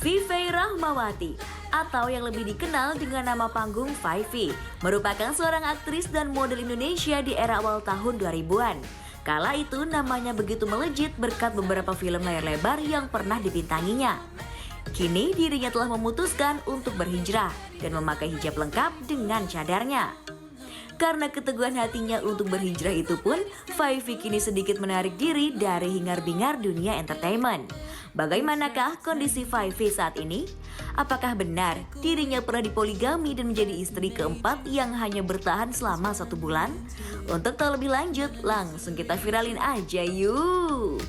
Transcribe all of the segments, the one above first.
Vivey Rahmawati atau yang lebih dikenal dengan nama panggung Vivi merupakan seorang aktris dan model Indonesia di era awal tahun 2000-an. Kala itu namanya begitu melejit berkat beberapa film layar lebar yang pernah dibintanginya. Kini dirinya telah memutuskan untuk berhijrah dan memakai hijab lengkap dengan cadarnya. Karena keteguhan hatinya untuk berhijrah itu pun, Vivi kini sedikit menarik diri dari hingar-bingar dunia entertainment. Bagaimanakah kondisi Vivi saat ini? Apakah benar dirinya pernah dipoligami dan menjadi istri keempat yang hanya bertahan selama 1 bulan? Untuk tahu lebih lanjut, langsung kita viralin aja yuk!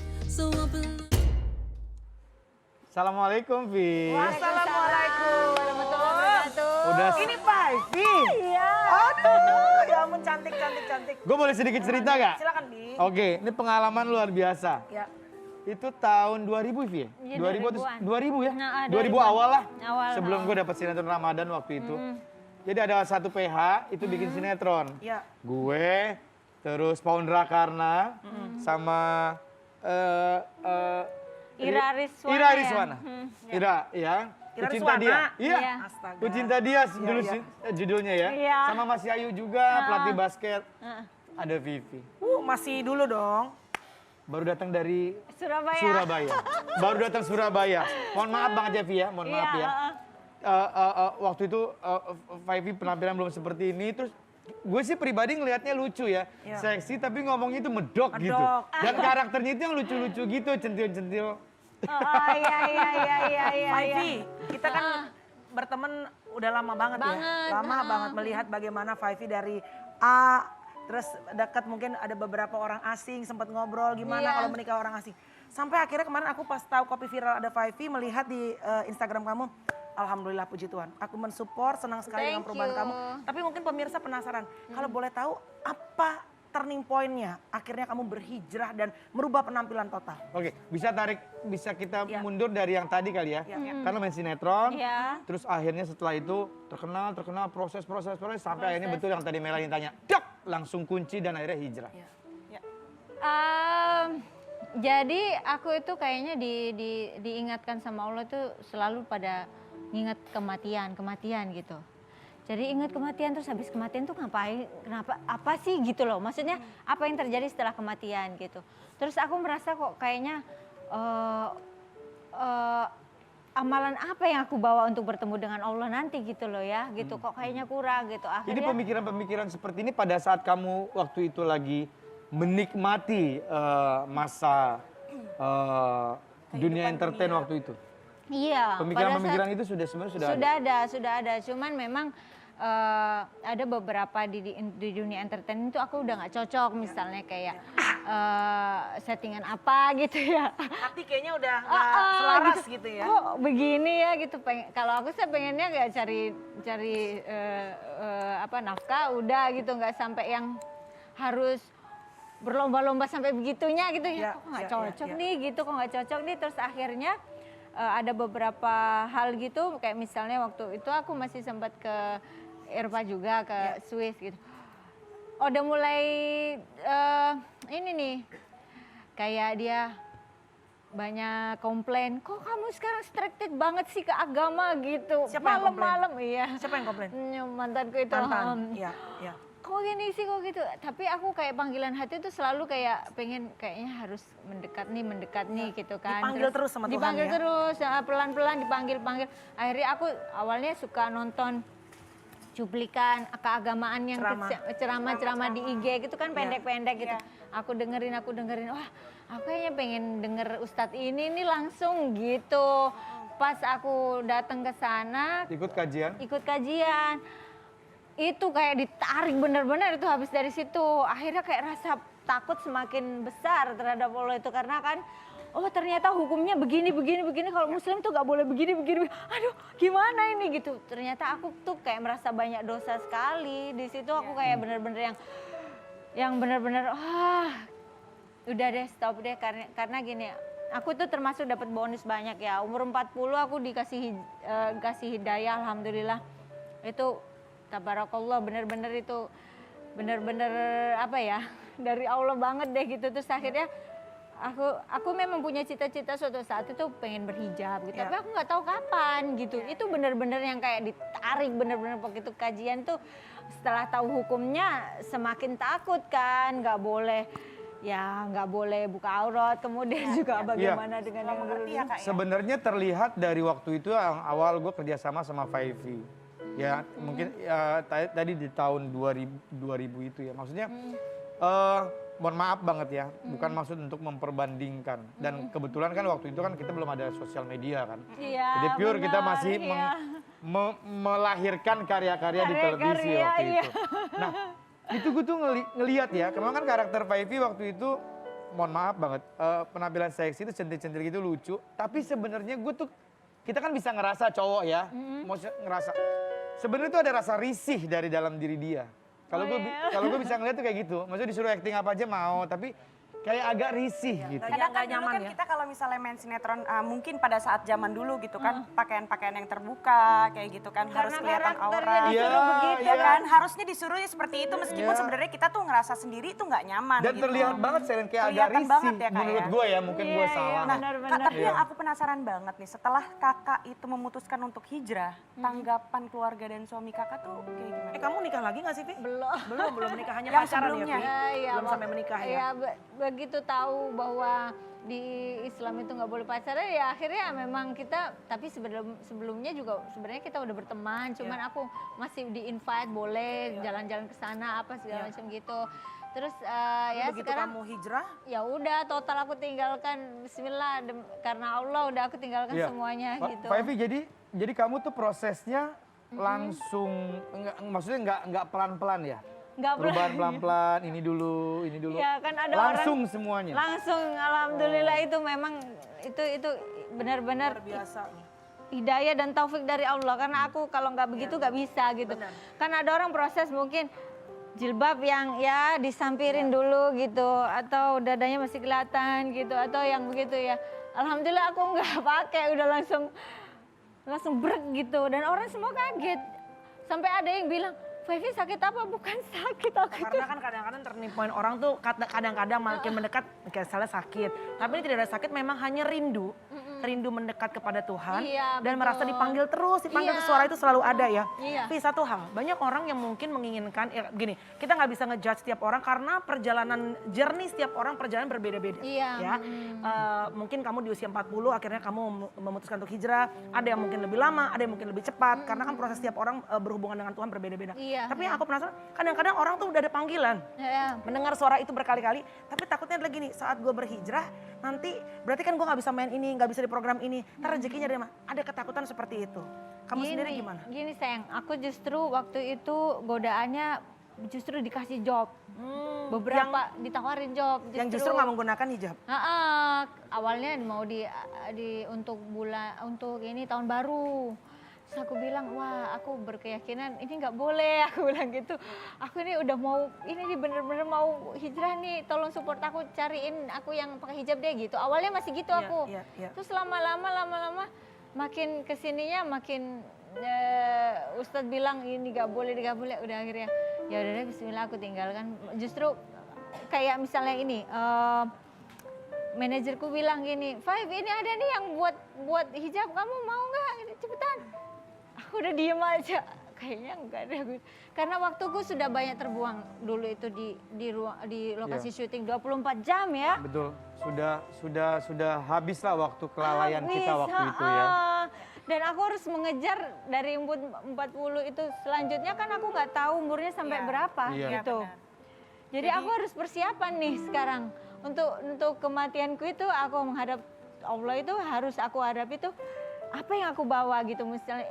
Assalamualaikum, Vi. Wassalamualaikum warahmatullahi wabarakatuh. Udah. Ini Vivi. Iya. Aduh, ya ampun cantik. Gue boleh sedikit cerita gak? Silakan, Bi. Oke, ini pengalaman luar biasa. Ya. Itu tahun 2000, Vi. Iya, 2000 atau 2000-an. 2000 ya? Nah, 2000 2000-an. awal lah. Awal. Sebelum gue dapat sinetron Ramadan waktu itu. Jadi ada satu PH itu bikin sinetron. Ya. Gue, terus Paundra Karna, sama Ira Rizwana. Ira ya? Rizwana. Ira, ya. Ira Ku cinta Rizwana? dia. Iya. Iya. Astaga. Ku cinta dia dulu iya. judulnya ya. Iya. Sama Mas Yayu juga, pelatih basket. Ada Vivi. Masih dulu dong. Baru datang dari Surabaya. Surabaya. Baru datang Surabaya. Mohon maaf Bang Jevi ya, mohon maaf ya. Waktu itu Vivi penampilan belum seperti ini, terus gue sih pribadi ngelihatnya lucu ya. Iya. Seksi tapi ngomongnya itu medok gitu. Medok. Dan karakternya itu yang lucu-lucu gitu, centil-centil. Iya. Vivi, kita kan berteman udah lama banget, ya. Banget, Lama banget melihat bagaimana Vivi dari A, terus dekat mungkin ada beberapa orang asing, sempat ngobrol gimana Iya. kalau menikah orang asing. Sampai akhirnya kemarin aku pas tahu kopi viral ada Vivi, melihat di Instagram kamu, alhamdulillah puji Tuhan. Aku mensupport, senang sekali dengan Thank perubahan you. kamu. Tapi mungkin pemirsa penasaran, kalau boleh tahu apa turning point-nya akhirnya kamu berhijrah dan merubah penampilan total? Oke, bisa kita Iya. mundur dari yang tadi kali ya. Iya. Karena main sinetron, Iya. terus akhirnya setelah itu terkenal, proses sampai akhirnya betul yang tadi Melanie tanya, dok, langsung kunci dan akhirnya hijrah. Iya. Jadi aku itu kayaknya diingatkan sama Allah tuh selalu pada ingat kematian gitu. Jadi ingat kematian terus habis kematian tuh ngapain, apa sih gitu loh. Maksudnya apa yang terjadi setelah kematian gitu. Terus aku merasa kok kayaknya amalan apa yang aku bawa untuk bertemu dengan Allah nanti gitu loh ya. Gitu kok kayaknya kurang gitu. Ini Akhirnya pemikiran-pemikiran seperti ini pada saat kamu waktu itu lagi menikmati masa dunia entertain waktu itu. iya. pada Pemikiran-pemikiran saat- itu sebenarnya sudah ada. Sudah ada. Cuman memang ada beberapa di dunia entertain itu aku udah nggak cocok. Misalnya kayak settingan apa gitu ya. Hati kayaknya udah nggak selaras gitu ya. Kok begini ya gitu. Kalau aku sih pengennya nggak cari nafkah udah gitu. Nggak sampai yang harus berlomba-lomba sampai begitunya gitu ya. Kok nggak cocok nih gitu. Kok nggak cocok nih. Terus akhirnya ada beberapa hal gitu. Kayak misalnya waktu itu aku masih sempat ke Eropa juga, ke Swiss gitu. Udah mulai ini nih, kayak dia banyak komplain, kok kamu sekarang restricted banget sih ke agama gitu. Siapa yang komplain? Malam-malam iya. Siapa yang komplain? Mantanku itu. Mantan. Iya. Kok gini sih kok gitu. Tapi aku kayak panggilan hati itu selalu kayak pengen kayaknya harus mendekat nih gitu kan. Dipanggil terus sama Tuhan dipanggil ya? terus, pelan-pelan dipanggil. Akhirnya aku awalnya suka nonton cuplikan keagamaan yang ceramah-ceramah di IG gitu kan pendek-pendek gitu. Aku dengerin, wah aku kayaknya pengen denger Ustadz ini nih langsung gitu. Pas aku datang ke sana, Ikut kajian, itu kayak ditarik bener-bener itu habis dari situ. Akhirnya kayak rasa takut semakin besar terhadap Allah itu karena kan oh ternyata hukumnya begini kalau muslim tuh gak boleh begini. Aduh gimana ini gitu. Ternyata aku tuh kayak merasa banyak dosa sekali. Di situ aku kayak bener-bener yang bener-bener udah deh stop deh karena gini. Aku tuh termasuk dapat bonus banyak ya. Umur 40 aku dikasih hidayah alhamdulillah. Itu tabarakallah bener-bener apa ya dari Allah banget deh gitu. Terus akhirnya aku memang punya cita-cita suatu saat itu pengen berhijab gitu, tapi aku nggak tahu kapan gitu. Itu benar-benar yang kayak ditarik benar-benar begitu kajian tuh. Setelah tahu hukumnya semakin takut kan, nggak boleh buka aurat, kemudian juga bagaimana dengan yang Mengerti ya, Kak, ya? Sebenarnya terlihat dari waktu itu yang awal gue kerjasama sama 5V. Ya mungkin tadi di tahun 2000 itu ya. Maksudnya mohon maaf banget ya, bukan maksud untuk memperbandingkan. Dan kebetulan kan waktu itu kan kita belum ada sosial media kan. Iya, Jadi pure kita benar, masih iya. melahirkan karya-karya di televisi Karya-karya, waktu iya. itu. Nah itu gue tuh ngelihat ya, karena kan karakter 5V waktu itu, mohon maaf banget, penampilan seksi itu centil-centil gitu lucu. Tapi sebenarnya kita kan bisa ngerasa cowok ya, mau ngerasa. Sebenarnya tuh ada rasa risih dari dalam diri dia. Kalau gue bisa ngeliat tuh kayak gitu, maksudnya disuruh acting apa aja mau, tapi kayak agak risih gitu. Kadang Kadang kan dulu kan kita kalau misalnya main sinetron mungkin pada saat zaman dulu gitu kan pakaian-pakaian yang terbuka kayak gitu kan harus kelihatan aura. disuruh begitu Ya kan harusnya disuruh seperti itu meskipun sebenarnya kita tuh ngerasa sendiri itu nggak nyaman Dan gitu. terlihat banget Selen kayak agak Kelihatan risih banget ya, Kak, menurut ya? gue ya, mungkin gue salah. Nah, Benar-benar. Kak, tapi Iya. yang aku penasaran banget nih, setelah kakak itu memutuskan untuk hijrah, tanggapan keluarga dan suami kakak tuh kayak gimana? Kamu nikah lagi nggak sih, Vi? Belum Menikah hanya Yang pacaran sebelumnya. ya, Vi? Belum sampai menikah ya? Begitu tahu bahwa di Islam itu nggak boleh pacaran, ya akhirnya memang kita, tapi sebelumnya juga sebenarnya kita udah berteman, cuman aku masih di-invite boleh jalan-jalan ke sana apa segala macam gitu. Terus ya Begitu sekarang kamu hijrah, ya udah total aku tinggalkan, Bismillah, karena Allah udah aku tinggalkan Iya. semuanya gitu. Pak Evi, jadi kamu tuh prosesnya langsung, maksudnya nggak pelan-pelan ya? Nggak Perubahan pelan-pelan, ini dulu. Ya kan ada Langsung orang semuanya. langsung, alhamdulillah itu memang itu benar-benar biasa. hidayah dan taufik dari Allah, karena aku kalau nggak begitu nggak bisa gitu. Kan ada orang proses mungkin jilbab yang ya disampirin dulu gitu, atau dadanya masih kelihatan gitu, atau yang begitu ya. Alhamdulillah aku nggak pakai, udah langsung brek gitu, dan orang semua kaget. Sampai ada yang bilang, Fevi sakit apa? Bukan sakit aku. Karena kan kadang-kadang turning point orang tuh kadang-kadang makin mendekat, kayak salah sakit. Tapi ini tidak ada sakit, memang hanya rindu. Rindu mendekat kepada Tuhan. Iya, Dan betul. merasa dipanggil terus, dipanggil Iya. suara itu selalu ada ya. Iya. Tapi satu hal, banyak orang yang mungkin menginginkan, ya gini, kita nggak bisa ngejudge setiap orang karena perjalanan journey setiap orang perjalanan berbeda-beda. Iya. Ya. Mungkin kamu di usia 40 akhirnya kamu memutuskan untuk hijrah, ada yang mungkin lebih lama, ada yang mungkin lebih cepat. Karena kan proses setiap orang berhubungan dengan Tuhan berbeda-beda. Iya, Tapi yang aku penasaran, kadang-kadang orang tuh udah ada panggilan. Ya. Mendengar suara itu berkali-kali, tapi takutnya adalah gini, saat gue berhijrah, nanti berarti kan gue nggak bisa main ini, nggak bisa di program ini, ntar rezekinya dari mana? Ada ketakutan seperti itu. Kamu sendiri gimana? Gini sayang, aku justru waktu itu godaannya justru dikasih job. Beberapa ditawarin job. Yang justru nggak menggunakan hijab. Awalnya mau untuk ini tahun baru. Terus aku bilang, wah aku berkeyakinan ini nggak boleh, aku bilang gitu. Aku ini udah mau, ini bener-bener mau hijrah nih, tolong support aku, cariin aku yang pakai hijab deh gitu. Awalnya masih gitu aku. Iya. Terus lama-lama makin kesininya makin Ustadz bilang ini nggak boleh, udah akhirnya ya udah deh bismillah aku tinggalkan. Justru kayak misalnya ini, manajerku bilang gini, Five ini ada nih yang buat hijab, kamu mau nggak? Cepetan. Aku udah diem aja, kayaknya enggak deh. Karena waktuku sudah banyak terbuang dulu itu di lokasi syuting 24 jam ya. Betul, sudah habis lah waktu kelalaian kita waktu itu ya. Dan aku harus mengejar dari umur 40 itu, selanjutnya kan aku nggak tahu umurnya sampai berapa Iya. gitu. Jadi aku harus persiapan nih sekarang untuk kematianku itu, aku menghadap Allah itu harus aku hadapi itu apa yang aku bawa gitu, misalnya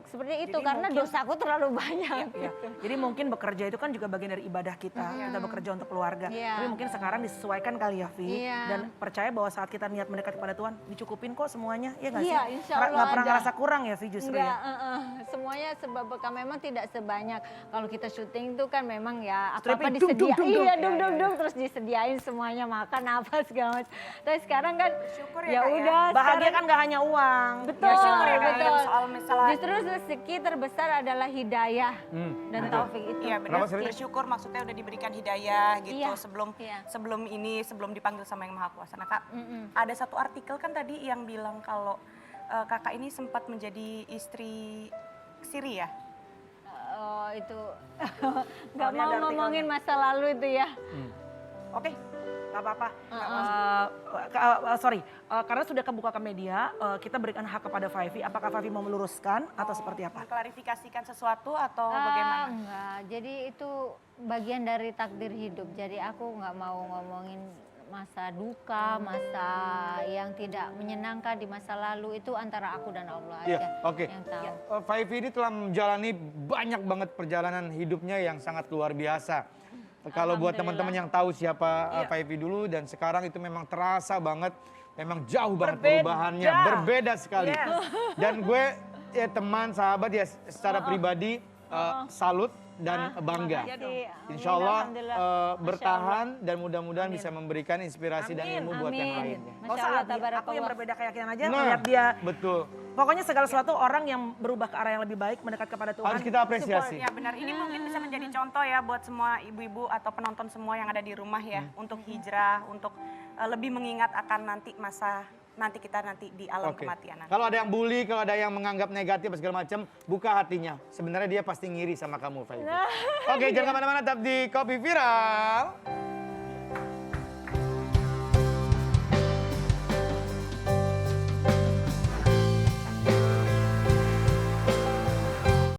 seperti itu. Jadi karena mungkin- dosaku terlalu banyak. Iya. Jadi mungkin bekerja itu kan juga bagian dari ibadah kita. Kita bekerja untuk keluarga. Iya. Tapi mungkin sekarang disesuaikan kali ya, Vi. Iya. Dan percaya bahwa saat kita niat mendekat kepada Tuhan, dicukupin kok semuanya. Iya nggak sih? Iya, insya Allah Nggak pernah ada. ngerasa kurang ya, Vi, justru Enggak, ya? semuanya sebab bekam memang tidak sebanyak kalau kita syuting itu kan memang ya apa-apa Stripping, dum, dum, disediain, dum, dum. iya dum terus disediain semuanya, makan apa segala macam. Tapi sekarang kan Syukur ya, ya Kak, ya. udah Bahagia sekarang- kan nggak hanya uang. betul, Ya syukur ya Kak, betul. soal misalnya Justru rezeki terbesar adalah hidayah dan taufik itu. Iya benar. Kenapa, Sri? Bersyukur maksudnya udah diberikan hidayah gitu Iya, sebelum iya. sebelum dipanggil sama Yang Maha Kuasa. Nah Kak, ada satu artikel kan tadi yang bilang kalau Kakak ini sempat menjadi istri siri ya? Oh itu nggak Soalnya mau ada ngomongin masa lalu itu ya. Oke, nggak apa-apa. Sorry, karena sudah kebuka ke media, kita berikan hak kepada Faifi. Apakah Faifi mau meluruskan atau seperti apa? Mengklarifikasikan sesuatu atau bagaimana? Enggak, jadi itu bagian dari takdir hidup. Jadi aku nggak mau ngomongin masa duka, masa yang tidak menyenangkan di masa lalu itu antara aku dan Allah aja Iya, oke. yang tahu. Faifi ini telah menjalani banyak banget perjalanan hidupnya yang sangat luar biasa. Kalau buat teman-teman yang tahu siapa Faifi dulu dan sekarang itu memang terasa banget, memang jauh banget Berbeda. perubahannya, berbeda sekali. Yes. Dan gue teman, sahabat ya secara pribadi salut dan bangga. Makasih. Insya Allah Alhamdulillah. bertahan dan mudah-mudahan bisa memberikan inspirasi dan ilmu buat yang Amin. lainnya. Gak Masya usah Allah, Abi, aku yang tabarakallah. berbeda keyakinan aja, Nah, melihat dia. betul. Pokoknya segala sesuatu orang yang berubah ke arah yang lebih baik, mendekat kepada Tuhan. Harus kita apresiasi. Ya benar, ini mungkin bisa menjadi contoh ya buat semua ibu-ibu atau penonton semua yang ada di rumah ya. Untuk hijrah, untuk lebih mengingat akan nanti kita di alam Oke. kematian. Kalau ada yang bully, kalau ada yang menganggap negatif segala macam, buka hatinya. Sebenarnya dia pasti ngiri sama kamu, Faifi. Oke, jangan kemana-mana, tetap di Kopi Viral.